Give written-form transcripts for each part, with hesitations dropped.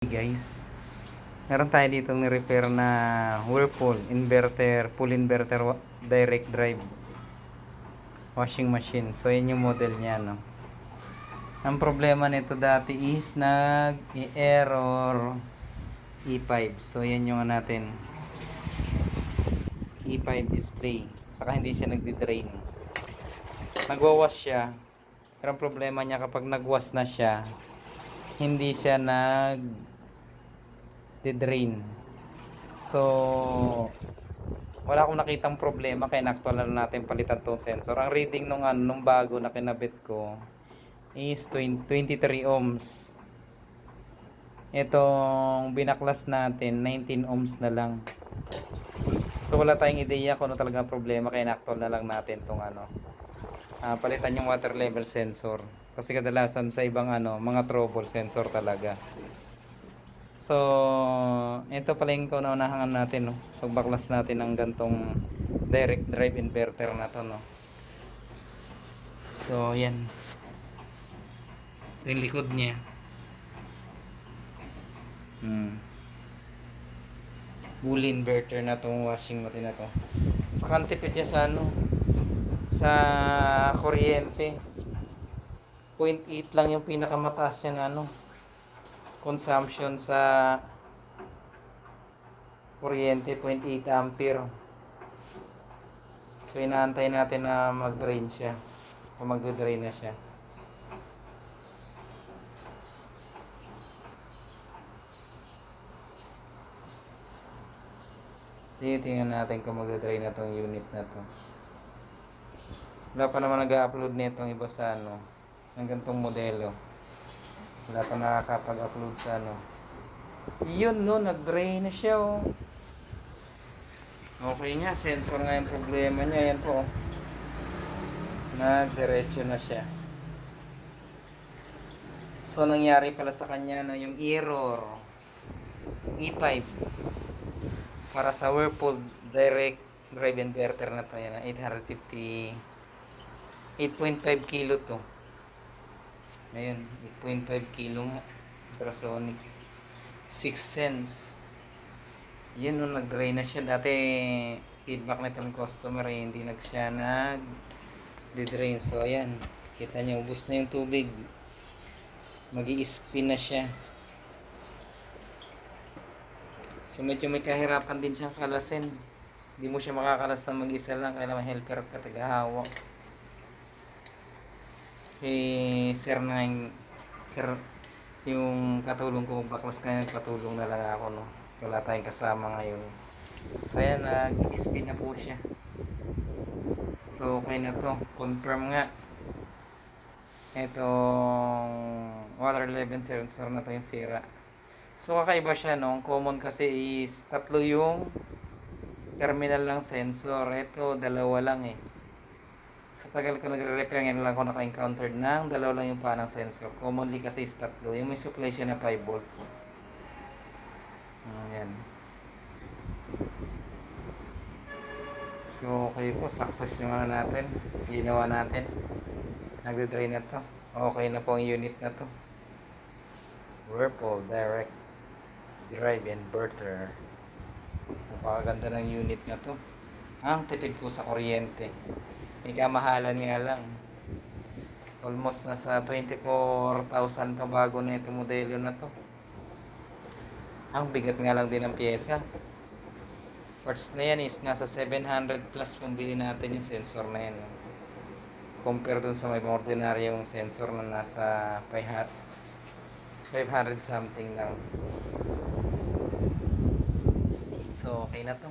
Guys, meron tayo dito ni-repair na Whirlpool inverter, full inverter direct drive washing machine. So yun yung model niya, no. Ang problema nito dati is nag-error E5. So yan yung natin E5 display. Saka hindi siya nagdi-drain. Nagwa-wash siya. Pero ang problema niya kapag nag-wash na siya, hindi siya nag-drain. So wala akong nakitang problema kaya na-actual na natin palitan tong sensor. Ang reading nung bago na kinabit ko is 23 ohms. Itong binaklas natin 19 ohms na lang. So wala tayong ideya kung ano talaga problema kaya na-actual na lang natin tong palitan yung water level sensor. Kasi kadalasan sa ibang mga trouble sensor talaga. So, ito pala yung kaunahan natin, no? Pagbaklas natin ng gantong direct drive inverter na to, no? So, yan. Ito yung likod niya. Full inverter na tong washing machine na to. Sa kantipid niya sa kuryente. 0.8 lang yung pinakamataas niya na consumption sa kuryente, 0.8 ampere. So inaantay natin na mag-drain siya o mag-drain na siya. Tingnan natin kung mag-drain na tong unit na to. Wala pa naman nag-upload nitong iba sa ng gantong modelo. Wala pa nakakapag-upload sa yun, no, nag-drain na siya, oh. Okay nga, sensor nga yung problema niya. Yan po, oh. Nagdiretso na siya. So nangyari pala sa kanya yung error E5 para sa Whirlpool direct drive inverter na to. Yan, 850 8.5 kilo to. Ayun, 8.5 kilo nga. Ultrasonic 6 cents. Yun, nung nag-drain na siya. Dati feedback na itong customer hindi siya nag-drain. So ayan, kita nyo, ubos na yung tubig. Mag-i-spin na siya. So medyo may kahirapan din siyang kalasin. Hindi mo siya makakalas na mag-isa lang. Kailangan helper ka, tagahawak. Sir yung katulong ko magbaklas kaya patulong na lang ako, no. Wala tayong kasama ngayon. So ayan, nag-spin na po siya. So okay na to, confirm nga itong water level sensor na to yung sira. So kakaiba siya, no. Common kasi is tatlo yung terminal ng sensor. Ito dalawa lang eh. Sa tagal ko nagre-repair, ngayon lang ako naka-encounter ng dalawa lang yung panang sensor. Commonly kasi is tatlo. Yung may supply siya na 5 volts. Ayan. So, okay po. Success yung natin. Ginawa natin. Nagde-drain na to. Okay na po ang unit na to. Whirlpool direct drive inverter. Napakaganda ng unit na to. Ang tipid po sa kuryente. May kamahalan nga lang. Almost nasa 24,000 pa bago na itong modelo na to. Ang bigat nga lang din ng pyesa. Parts na yan is nasa 700 plus kung bili natin yung sensor na yan. Compare dun sa may ordinaryong sensor na nasa 500 something lang. So okay na to.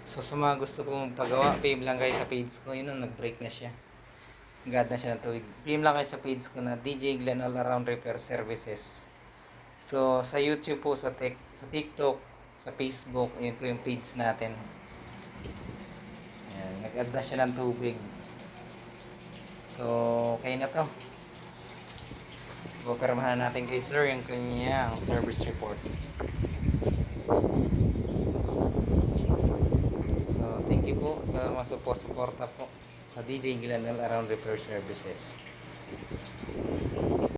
So sa mga gusto pong magpagawa, PM lang kayo sa page ko. Yun, nag-break na siya. Gad na siya ng tuwig. PM lang kayo sa page ko na DJ Glenn All Around Repair Services. So sa YouTube po, sa TikTok, sa Facebook, yun po yung page natin. Ayan, nag-add na siya ng tubig. So okay na to. Pupermahan natin kay sir yung kanyang service report. Thank you po sa mga suporta po sa DJ Glenn All Around Repair Services.